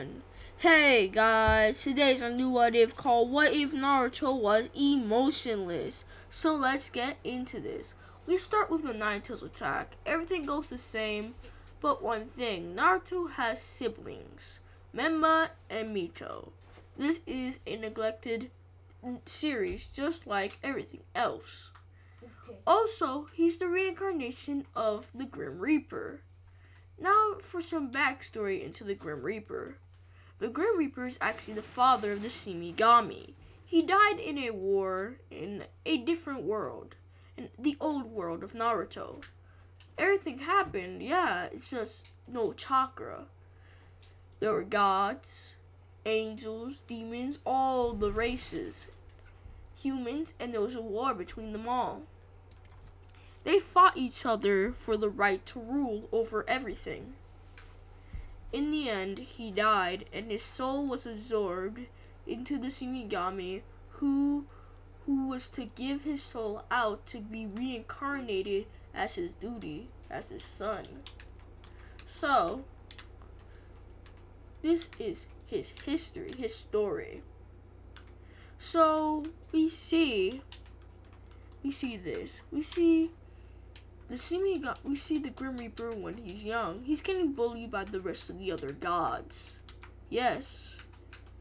everyone. Hey guys, today's a new what if called What If Naruto Was Emotionless. So let's get into this. We start with the Nine Tails attack. Everything goes the same, but one thing. Naruto has siblings, Memma and Mito. This is a neglected series just like everything else. Also, he's the reincarnation of the Grim Reaper. Now for some backstory into the Grim Reaper. The Grim Reaper is actually the father of the Shinigami. He died in a war in a different world, in the old world of Naruto. Everything happened, it's just no chakra. There were gods, angels, demons, all the races, humans, and there was a war between them all. They fought each other for the right to rule over everything. In the end, he died, and his soul was absorbed into the Shinigami, who was to give his soul out to be reincarnated as his duty, as his son. So, this is his history, his story. So, we see the Grim Reaper when he's young. He's getting bullied by the rest of the other gods. Yes,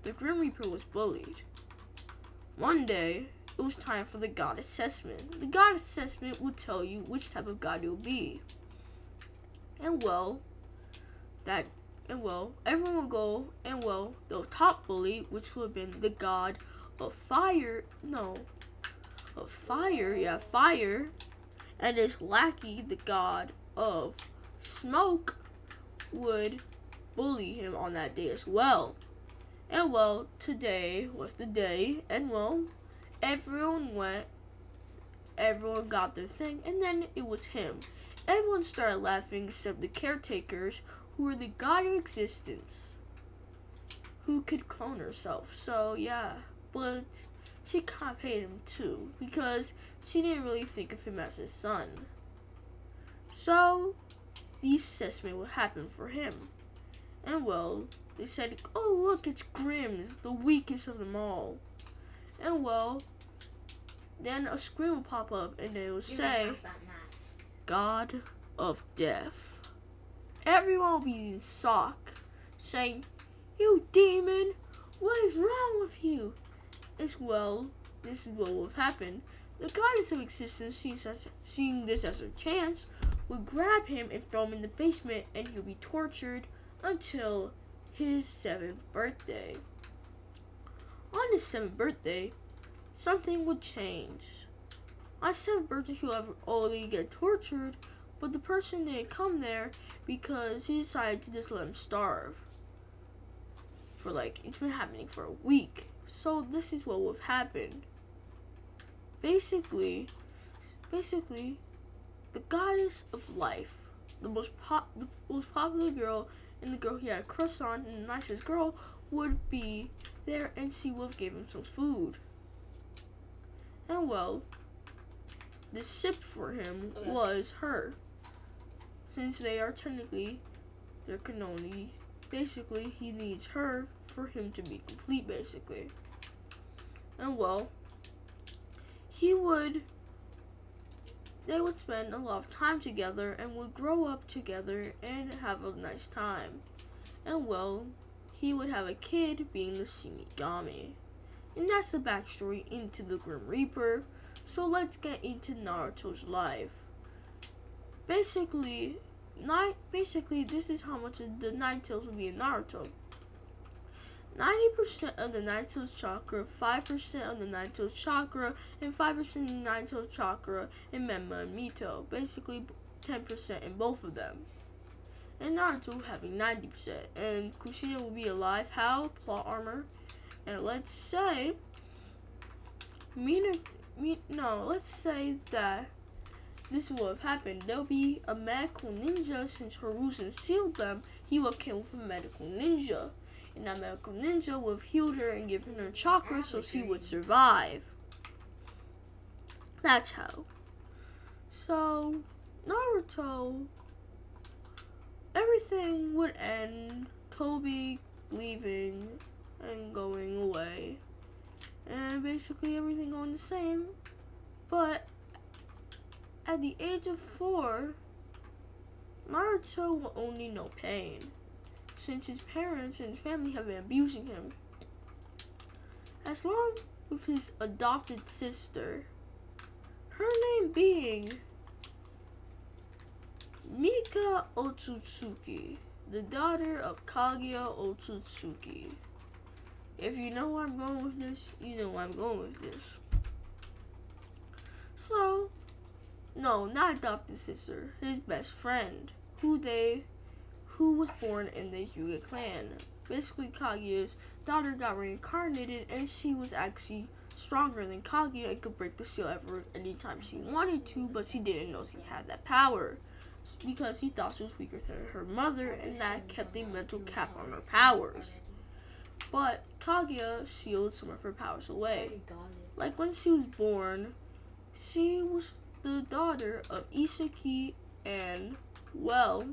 the Grim Reaper was bullied. One day, it was time for the god assessment. The god assessment will tell you which type of god you'll be. Everyone will go, the top bully, which would have been the god of fire, fire, and his lackey, the god of smoke, would bully him on that day as well. And today was the day, and everyone got their thing, and then it was him. Everyone started laughing except the caretakers, who were the god of existence, who could clone herself. So but she kind of hated him too, because she didn't really think of him as his son. So, the assessment would happen for him. And they said, oh look, it's Grimm's, the weakest of them all. And then a screen will pop up and they will say, God of Death. Everyone will be in shock, saying, you demon, what is wrong with you? This is what will have happened. The goddess of existence, seeing this as a chance, would grab him and throw him in the basement, and he'll be tortured until his 7th birthday. On his 7th birthday, something would change. On his 7th birthday, he'll only get tortured, but the person didn't come there because he decided to just let him starve. It's been happening for a week. So this is what would have happened. Basically, the goddess of life, the most popular girl, and the girl he had a crush on, and the nicest girl, would be there, and she would have given him some food. And the sip for him was her, since they are technically, there can only. Basically, he needs her for him to be complete, basically. And they would spend a lot of time together and would grow up together and have a nice time. And he would have a kid being the Shinigami. And that's the backstory into the Grim Reaper. So let's get into Naruto's life. Basically, this is how much the Nine Tails will be in Naruto. 90% of the Nine Tails chakra, 5% of the Nine Tails chakra, and 5% of the Nine Tails chakra in Memma and Mito. Basically, 10% in both of them. And Naruto having 90%. And Kushina will be alive. How? Plot armor. And let's say let's say that this will have happened. There'll be a medical ninja. Since Hiruzen sealed them, he will kill with a medical ninja. And that medical ninja would have healed her and given her chakra so she would survive. That's how. So, Naruto, everything would end. Toby leaving and going away. And basically everything going the same. But at the age of 4, Naruto will only know pain, since his parents and family have been abusing him. As long with his adopted sister, her name being Mika Otsutsuki, the daughter of Kaguya Otsutsuki. If you know where I'm going with this, you know where I'm going with this. So, no, not adopted sister, his best friend, who was born in the Hyuga clan. Basically, Kaguya's daughter got reincarnated, and she was actually stronger than Kaguya and could break the seal anytime she wanted to, but she didn't know she had that power because she thought she was weaker than her mother, and that kept a mental cap on her powers. But Kaguya sealed some of her powers away. Like when she was born, she was the daughter of Isaki, and well,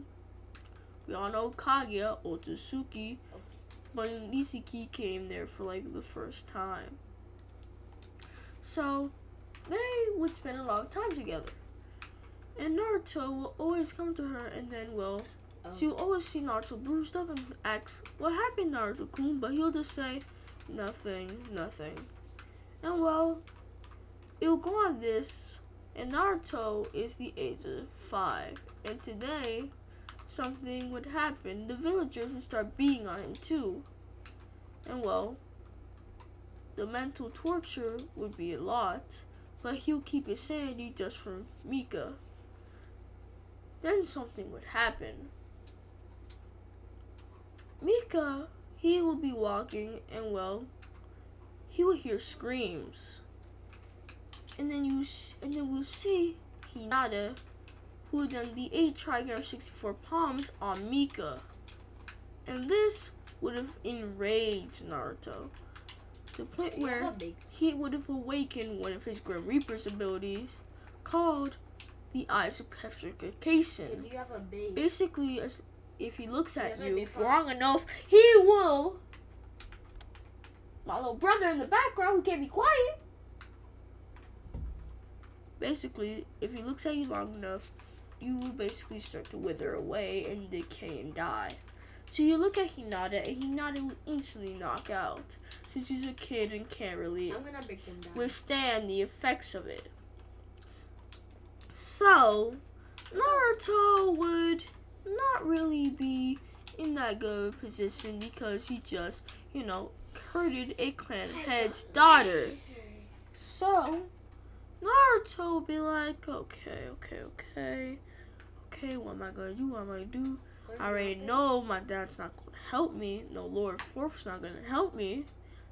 we all know Kaguya Otsutsuki, but Isaki came there for like the first time. So they would spend a lot of time together. And Naruto will always come to her, and then she will always see Naruto bruised up and ask, "What happened, Naruto-kun?" But he'll just say, "Nothing, nothing." And well, it will go on this, and Naruto is the age of 5. And today, something would happen. The villagers would start beating on him too. And well, the mental torture would be a lot, but he'll keep his sanity just from Mika. Then something would happen. Mika, he will be walking, and well, he will hear screams. And then we'll see Hinata, who had done the 8 trigram 64 palms on Mika. And this would have enraged Naruto, to the point where he would have awakened one of his Grim Reaper's abilities, called the Eyes of Petrification. Basically, if he looks at you for long enough, he will. My little brother in the background who can't be quiet. Basically, if he looks at you long enough, you will basically start to wither away and decay and die. So you look at Hinata, and Hinata will instantly knock out, since he's a kid and can't really withstand the effects of it. So, Naruto would not really be in that good of a position because he just, hurted a clan head's daughter. So, Naruto would be like, okay, what am I gonna do? I already know my dad's not gonna help me. No, Lord Fourth's not gonna help me.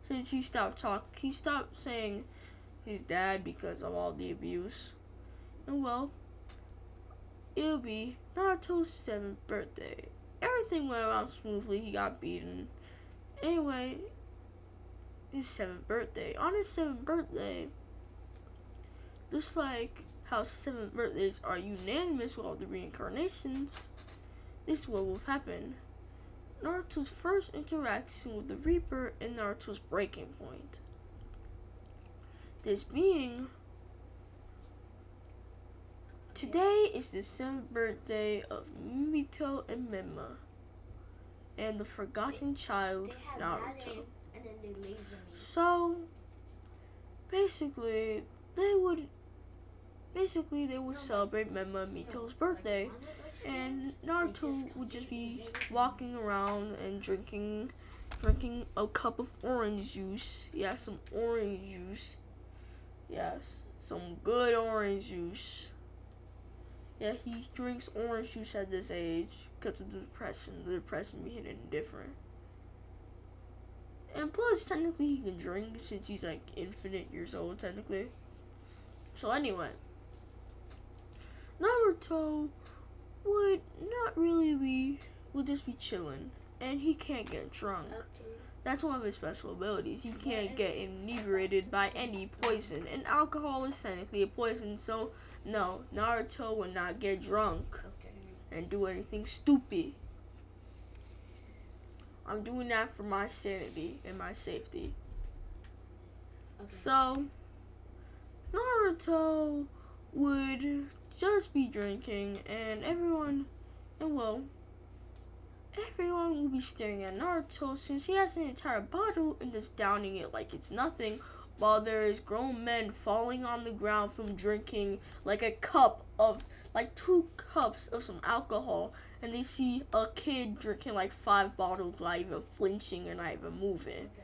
Since he stopped saying his dad because of all the abuse. And well, it'll be Naruto's 7th birthday. Everything went around smoothly. He got beaten. Anyway, his 7th birthday. On his 7th birthday, just like how 7th birthdays are unanimous with all the reincarnations, this is what will happen. Naruto's first interaction with the Reaper and Naruto's breaking point. This being, today is the 7th birthday of Mito and Mema, and the forgotten child, Naruto. So, basically, they would celebrate Mema and Mito's birthday, and Naruto would just be walking around and drinking a cup of orange juice. Yeah, some orange juice. Yes, some good orange juice. Yeah, he drinks orange juice at this age because of the depression. The depression being him different. And plus, technically, he can drink since he's like infinite years old, technically. So anyway, Naruto would just be chilling, and he can't get drunk. That's one of his special abilities. He can't get inebriated by any poison, and alcohol is technically a poison, so no, Naruto will not get drunk and do anything stupid. I'm doing that for my sanity and my safety. Okay. So, Naruto would just be drinking, and everyone will be staring at Naruto since he has an entire bottle and just downing it like it's nothing, while there is grown men falling on the ground from drinking like two cups of some alcohol, and they see a kid drinking like 5 bottles not even flinching and not even moving. Okay.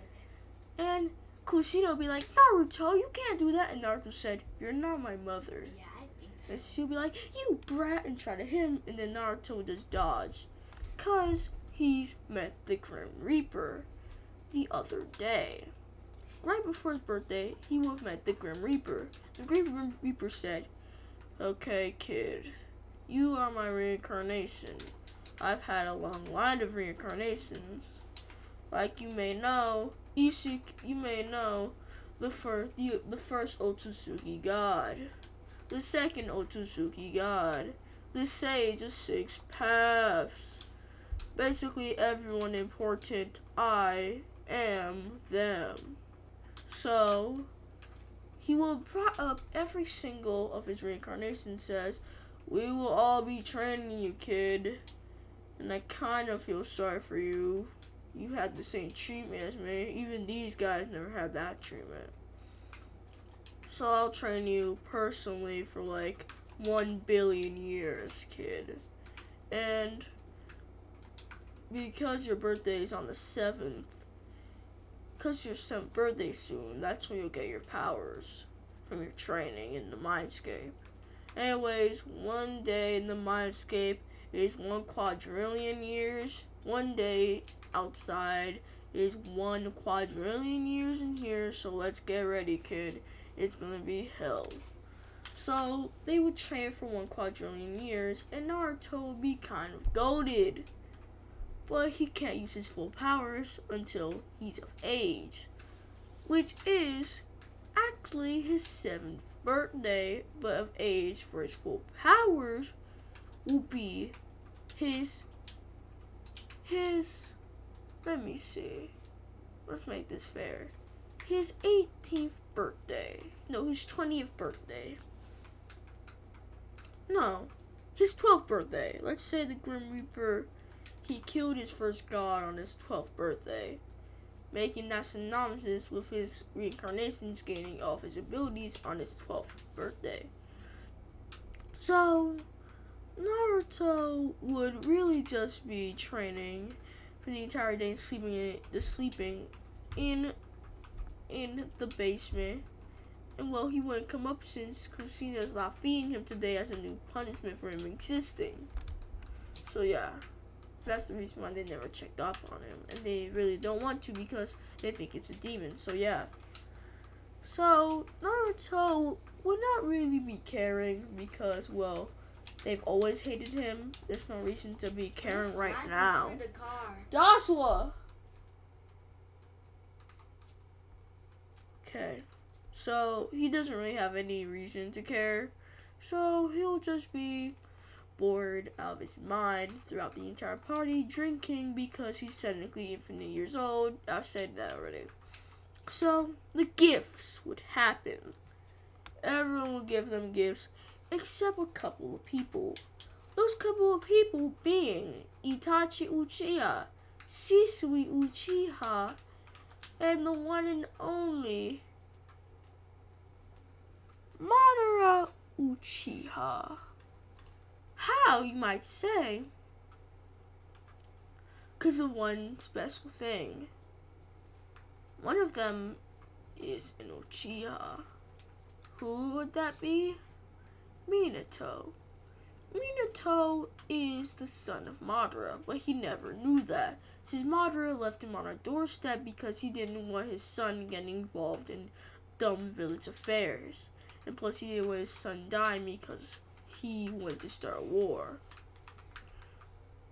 And Kushina be like, Naruto, you can't do that. And Naruto said, you're not my mother. Yeah, I think so. And she'll be like, you brat, and try to hit him. And then Naruto would just dodge. Because he's met the Grim Reaper the other day. Right before his birthday, he would have met the Grim Reaper. The Grim Reaper said, okay, kid, you are my reincarnation. I've had a long line of reincarnations. Like you may know, you may know the first Otsutsuki God, the second Otsutsuki God, the Sage of 6 Paths. Basically, everyone important, I am them. So, he will brought up every single of his reincarnation says, we will all be training you, kid. And I kind of feel sorry for you. You had the same treatment as me. Even these guys never had that treatment. So I'll train you personally for like 1 billion years, kid. And because your birthday is on the 7th, because your 7th birthday soon, that's when you'll get your powers from your training in the Mindscape. Anyways, one day in the Mindscape is 1 quadrillion years. One day outside is 1 quadrillion years in here, so let's get ready, kid. It's gonna be hell. So they would train for 1 quadrillion years, and Naruto would be kind of goated. But he can't use his full powers until he's of age, which is actually his 7th birthday, but of age for his full powers will be his let me see. Let's make this fair. His 18th birthday. No, his 20th birthday. No, his 12th birthday. Let's say the Grim Reaper, he killed his first god on his 12th birthday, making that synonymous with his reincarnations gaining off his abilities on his 12th birthday. So, Naruto would really just be training for the entire day, sleeping in the basement. And well, he wouldn't come up since Christina's not feeding him today as a new punishment for him existing. So yeah, that's the reason why they never checked up on him, and they really don't want to because they think it's a demon. So yeah, so Naruto would not really be caring because, well, they've always hated him. There's no reason to be caring right now. Joshua! Okay. So, he doesn't really have any reason to care. So, he'll just be bored out of his mind throughout the entire party, drinking because he's technically infinite years old. I've said that already. So, the gifts would happen. Everyone would give them gifts, except a couple of people. Those couple of people being Itachi Uchiha, Shisui Uchiha, and the one and only Madara Uchiha. How, you might say? Because of one special thing. One of them is an Uchiha. Who would that be? Minato. Minato is the son of Madara, but he never knew that, since Madara left him on a doorstep because he didn't want his son getting involved in dumb village affairs. And plus he didn't want his son dying because he wanted to start a war.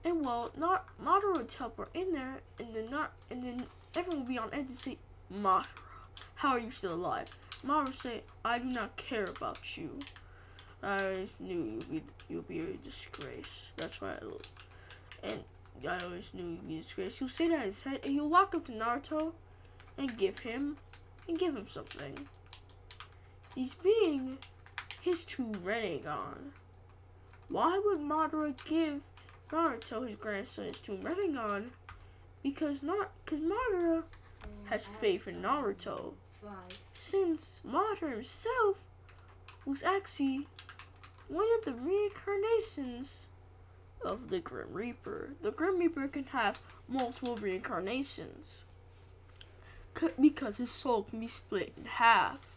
And well, Madara would teleport in there, and then everyone would be on edge and say, Madara, how are you still alive? Madara would say, I do not care about you. I knew you'd be a disgrace. That's why I look. And I always knew he'd be disgraced. He'll say that in his head, and he'll walk up to Naruto and give him something. He's being his true Rinnegan. Why would Madara give Naruto his grandson his true Rinnegan? Because Madara has faith in Naruto. Since Madara himself was actually one of the reincarnations of the Grim Reaper. The Grim Reaper can have multiple reincarnations because his soul can be split in half.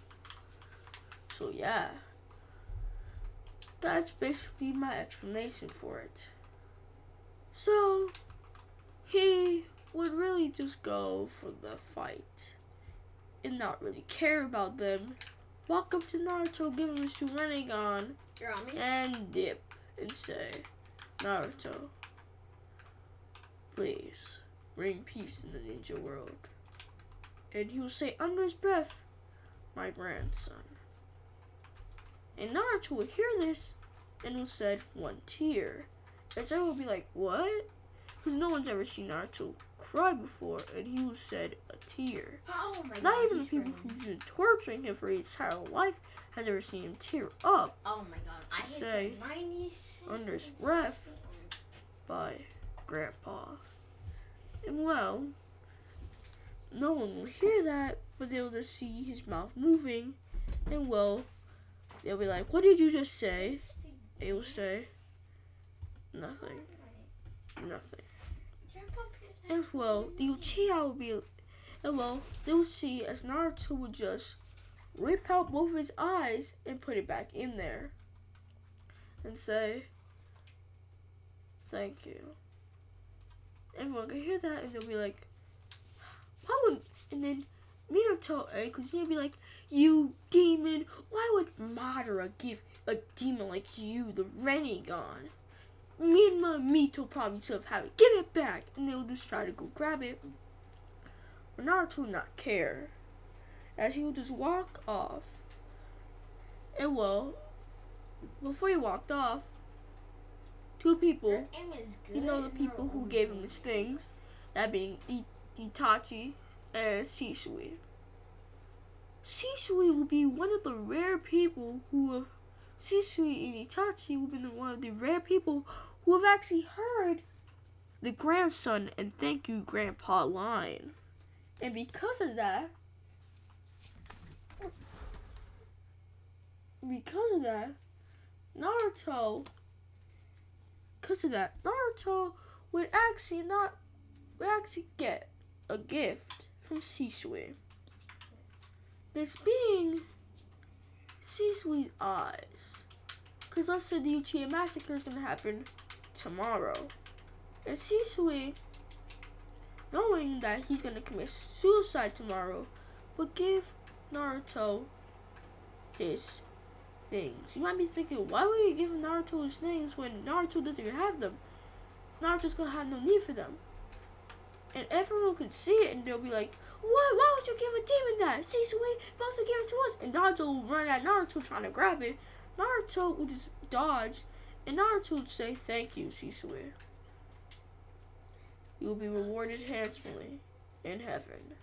So yeah, that's basically my explanation for it. So he would really just go for the fight and not really care about them. Walk up to Naruto, give him his true Rinnegan, and dip and say, Naruto, please bring peace in the ninja world. And he will say under his breath, my grandson. And Naruto will hear this and will say, one tear. And everyone will be like, what? Because no one's ever seen Naruto cry before, and he will said a tear. Oh my God, Not even the people who've been torturing him for his entire life has ever seen him tear up. Oh my God, I say under his breath by Grandpa. And well, no one will hear that, but they'll just see his mouth moving, and well, they'll be like, what did you just say? And he'll say, nothing. Nothing. As well, the Uchiha will be, and well, they'll see as Naruto would just rip out both of his eyes and put it back in there and say, thank you. Everyone can hear that and they'll be like, why would, and then Minato, because he'll be like, you demon, why would Madara give a demon like you the Rinnegan? Me and my Mito probably should have had it. Give it back. And they'll just try to go grab it. But Naruto will not care, as he will just walk off. And well, before he walked off, two people, the people who gave him his things, that being Itachi and Shisui. Shisui will be one of the rare people who have, Shisui and Itachi will be one of the rare people who have actually heard the grandson and thank you grandpa line. And because of that, Naruto would actually get a gift from Shisui. This being Shisui's eyes. Because let's say the Uchiha massacre is going to happen tomorrow. And Shisui, knowing that he's going to commit suicide tomorrow, would give Naruto his things. You might be thinking, why would he give Naruto his things when Naruto doesn't even have them? Naruto's going to have no need for them. And everyone could see it and they'll be like, what? Why would you give a demon that? Shisui supposed to give it to us. And Naruto will run at Naruto trying to grab it. Naruto will just dodge, and Naruto would say, thank you, Shisui. You will be rewarded handsomely in heaven.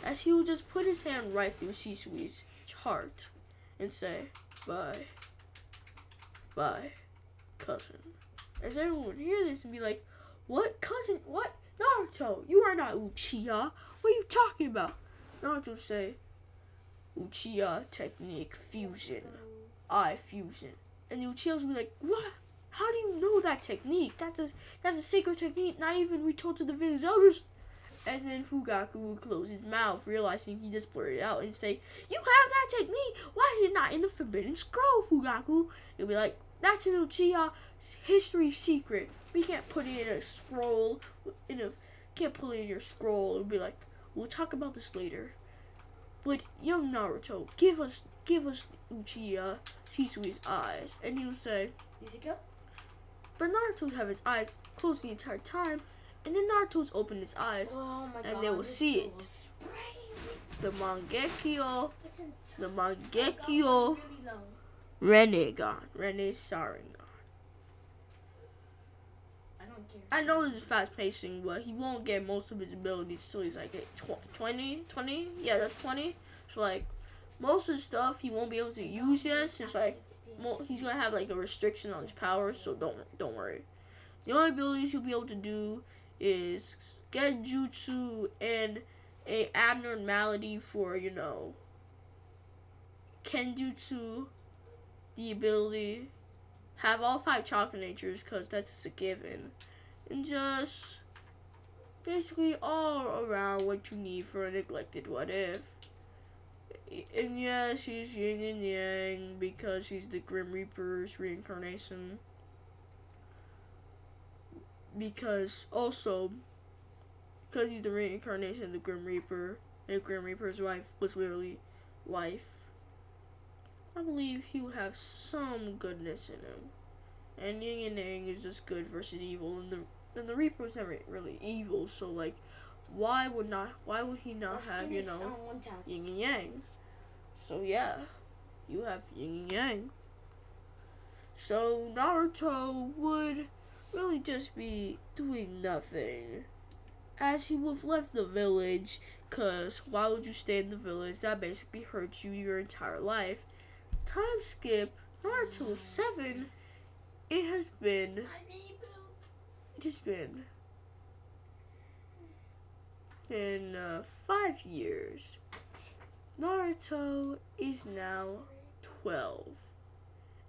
As he will just put his hand right through Shisui's heart and say, bye. Bye, cousin. As everyone would hear this and be like, what, cousin? What? Naruto, you are not Uchiha. What are you talking about? Naruto would say, Uchiha technique fusion. Eye fusion. And the Uchihas would be like, what? How do you know that technique? That's a secret technique not even we told to the village elders. As then Fugaku would close his mouth, realizing he just blurted out and say, you have that technique? Why is it not in the Forbidden Scroll, Fugaku? It'll be like, that's an Uchiha history secret. We can't put it in a scroll. Can't put it in your scroll. It'll be like, we'll talk about this later. But young Naruto, give us Uchiha Shisui's eyes. And he would say, Izuku? but Naruto would have his eyes closed the entire time, and then Naruto would open his eyes, and they will see it. The Mangekyo Rinnegan. Rinne Sharingan. Okay. I know this is fast pacing, but he won't get most of his abilities until he's like at 20? Yeah, that's 20. So like most of the stuff he won't be able to use yet, since like he's gonna have like a restriction on his powers. So don't worry. The only abilities he'll be able to do is Genjutsu and a abnormality for Kenjutsu, the ability, have all 5 chocolate natures because that's just a given, and just basically all around what you need for a neglected what if. And yes, he's yin and yang because he's the Grim Reaper's reincarnation. Because he's the reincarnation of the Grim Reaper, and the Grim Reaper's wife was literally life. I believe he will have some goodness in him. And yin and yang is just good versus evil, and the Reaper was never really evil, so like why would he not have, yin and yang? So yeah, you have yin and yang. So Naruto would really just be doing nothing, as he would have left the village, cause why would you stay in the village? That basically hurts you your entire life. Time skip, Naruto 7. It has been 5 years. Naruto is now 12.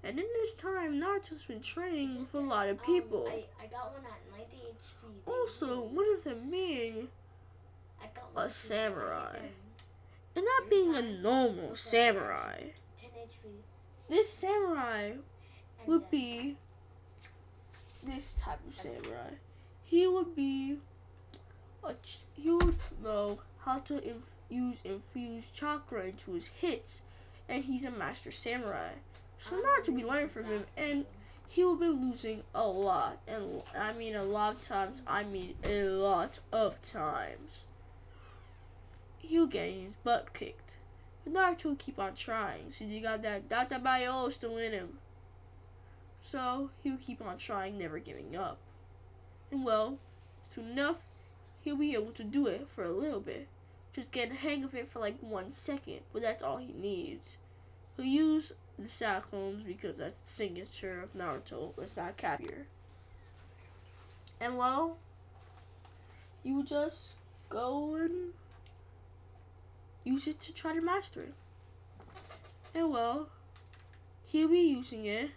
And in this time, Naruto's been training with a lot of people. I got one at 90 HP. Also, one of them being I got a one samurai. And not being a normal samurai. 10 HP. This samurai would be this type of samurai. He would know how to infuse chakra into his hits, and he's a master samurai. So Naruto be learning from him, and he will be losing a lot, and I mean a lot of times. He'll get his butt kicked, but Naruto will keep on trying. So you got that Databayo still in him. So he'll keep on trying, never giving up. And well, soon enough, he'll be able to do it for a little bit. Just get the hang of it for like 1 second, but that's all he needs. He'll use the cyclones because that's the signature of Naruto. Let's not cap here. And well, you just go and use it to try to master it. And well, he'll be using it,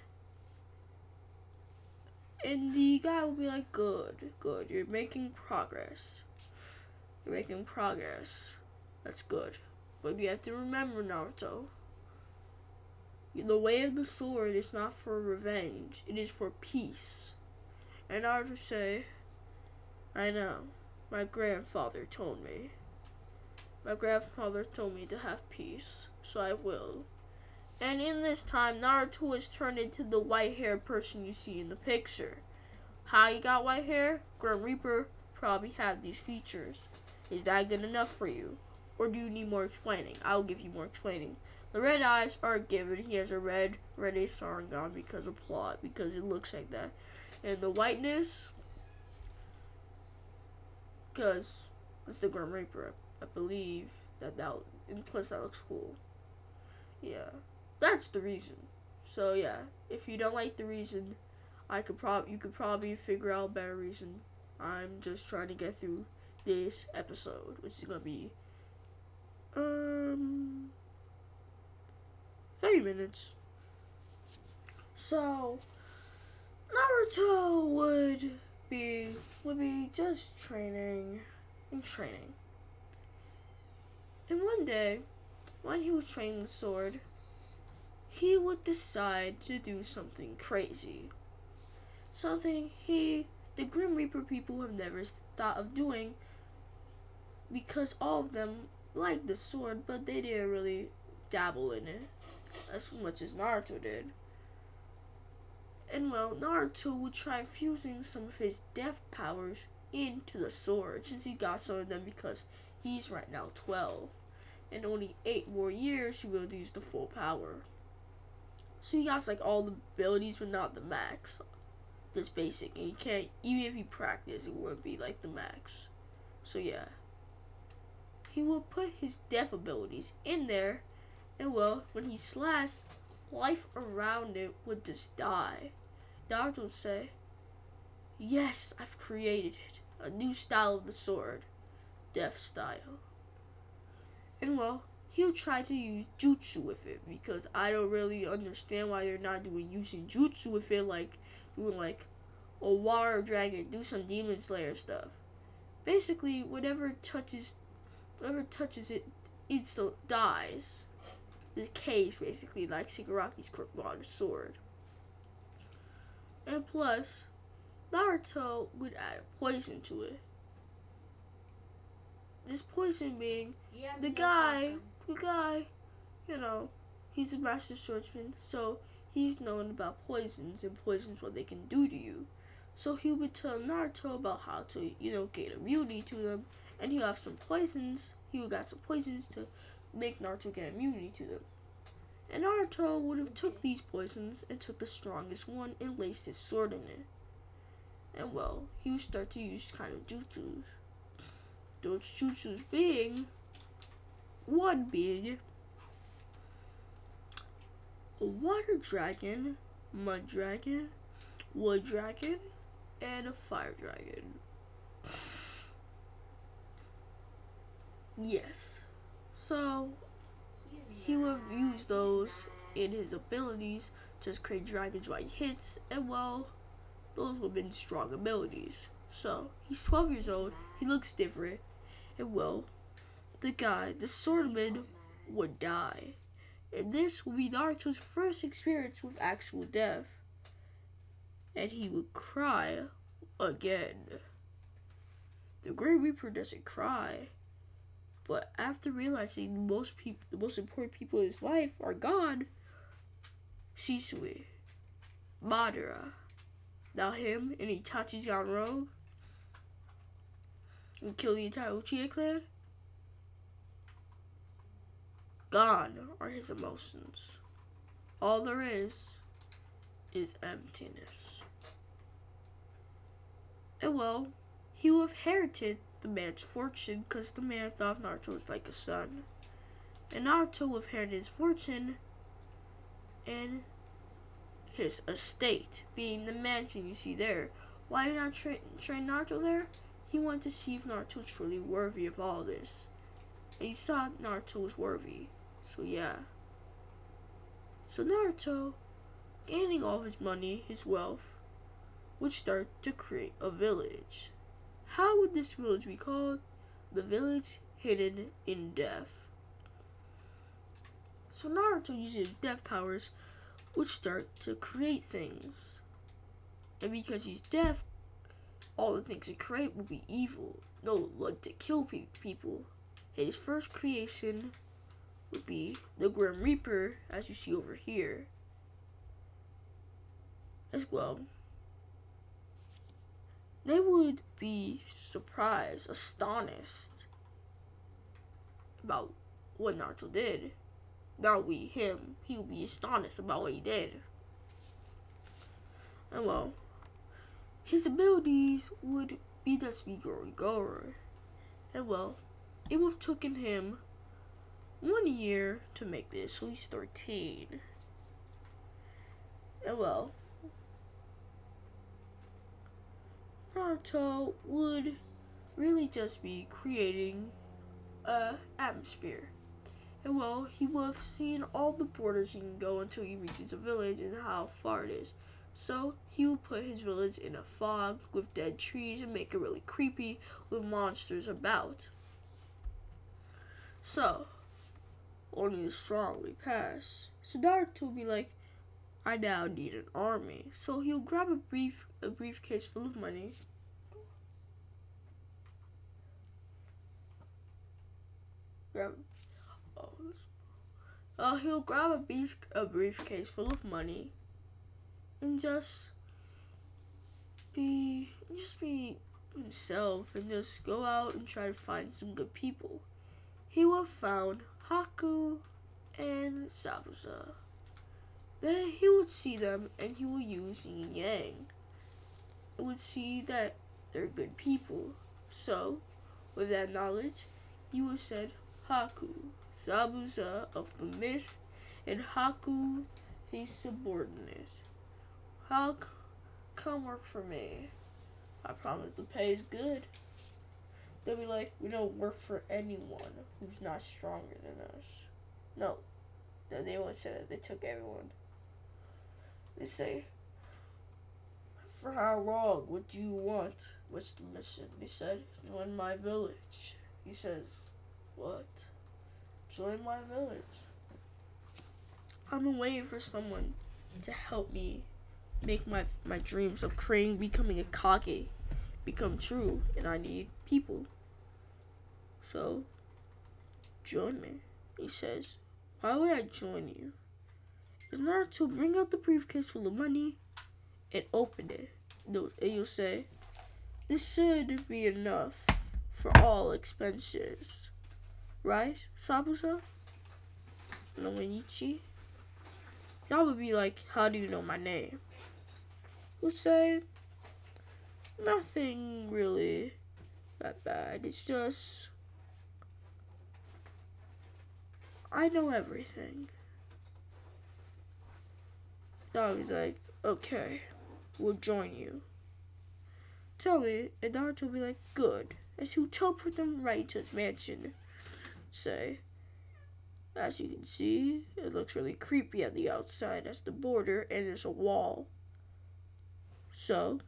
and the guy will be like, good, you're making progress. That's good. But you have to remember, Naruto, the way of the sword is not for revenge, it is for peace. And Naruto say, I know, my grandfather told me to have peace, so I will. And in this time, Naruto is turned into the white-haired person you see in the picture. How he got white hair? Grim Reaper probably have these features. Is that good enough for you? Or do you need more explaining? I'll give you more explaining. The red eyes are given. He has a red Sharingan because of plot, because it looks like that. And the whiteness, because it's the Grim Reaper. I believe and plus that looks cool. Yeah, that's the reason. So yeah, if you don't like the reason, you could probably figure out a better reason. I'm just trying to get through this episode, which is gonna be 30 minutes. So Naruto would be just training. And one day, when he was training the sword, he would decide to do something crazy. Something the Grim Reaper people have never thought of doing, because all of them liked the sword, but they didn't really dabble in it as much as Naruto did. And well, Naruto would try fusing some of his death powers into the sword, since he got some of them, because he's right now 12. And only 8 more years he will use the full power. So he got like all the abilities, but not the max. this basic, and you can't, even if you practice, it wouldn't be like the max. So yeah, he will put his death abilities in there, and well, when he slashed, life around it would just die. Naruto would say, "Yes, I've created it, a new style of the sword, death style." And well, he'll try to use jutsu with it, because I don't really understand why they're not using jutsu with it, like doing like a water dragon, do some demon slayer stuff. Basically, whatever touches it, dies. Decays, basically, like Shigaraki's Kurama sword. And plus, Naruto would add poison to it. This poison being the guy, you know, he's a master swordsman, so he's known about poisons and poisons, what they can do to you. So he would tell Naruto about how to, gain immunity to them, and he'll have some poisons. He would got some poisons to make Naruto get immunity to them. And Naruto would have took these poisons and took the strongest one and laced his sword in it. And well, he would start to use kind of jutsus. Those jutsus being, one being a water dragon, mud dragon, wood dragon, and a fire dragon. Yes. So he would have used those in his abilities to create dragons while he hits, and well, those would have been strong abilities. So he's 12 years old, he looks different, and well, the swordman would die. And this would be Naruto's first experience with actual death. And he would cry again. The Great Reaper doesn't cry, but after realizing the most important people in his life are gone, Shisui, Madara, now him and Itachi's gone rogue and killed the entire Uchiha clan, gone are his emotions. All there is emptiness. And well, he would have inherited the man's fortune because the man thought Naruto was like a son. And Naruto would have inherited his fortune and his estate, being the mansion you see there. Why did not train Naruto there? He wanted to see if Naruto was truly worthy of all this. And he saw Naruto was worthy. So yeah. So Naruto, gaining all his money, his wealth, would start to create a village. How would this village be called? The village hidden in death. So Naruto, using his death powers, would start to create things. And because he's deaf, all the things he create will be evil. No blood to kill people. And his first creation would be the Grim Reaper, as you see over here. As well. They would be surprised, astonished about what Naruto did. Not him. He would be astonished about what he did. And well, his abilities would be just be Goro. And well, it would have taken him 1 year to make this, so he's 13. And well, Naruto would really just be creating an atmosphere. And well, he would have seen all the borders he can go until he reaches a village and how far it is. So he would put his village in a fog with dead trees and make it really creepy with monsters about. So, only the strong will pass. So Naruto would be like, I now need an army. So he'll grab a briefcase full of money. He'll grab a briefcase full of money and just be himself and just go out and try to find some good people. He will have found Haku and Zabuza. Then he would see them and he will use yin yang. would see that they're good people. So, with that knowledge, you would send Haku, Zabuza of the Mist, and Haku, his subordinate. Come work for me. I promise the pay is good. They'll be like, we don't work for anyone who's not stronger than us. No, they won't say that. They took everyone. They say, for how long? What do you want? What's the mission? He said, join my village. He says, what? Join my village. I've been waiting for someone to help me make my dreams of Crane becoming a Kage become true, and I need people. So, join me. He says, why would I join you? It's not to bring out the briefcase full of money and open it. And you'll say, this should be enough for all expenses. Right, Sabusa? No Ichi? That would be like, how do you know my name? We'll say, nothing really that bad. It's just, I know everything. Dog is like, okay, we'll join you. Tell me, and Naruto will be like, good. As you teleport them right to his mansion. Say, as you can see, it looks really creepy at the outside. That's the border, and there's a wall. So,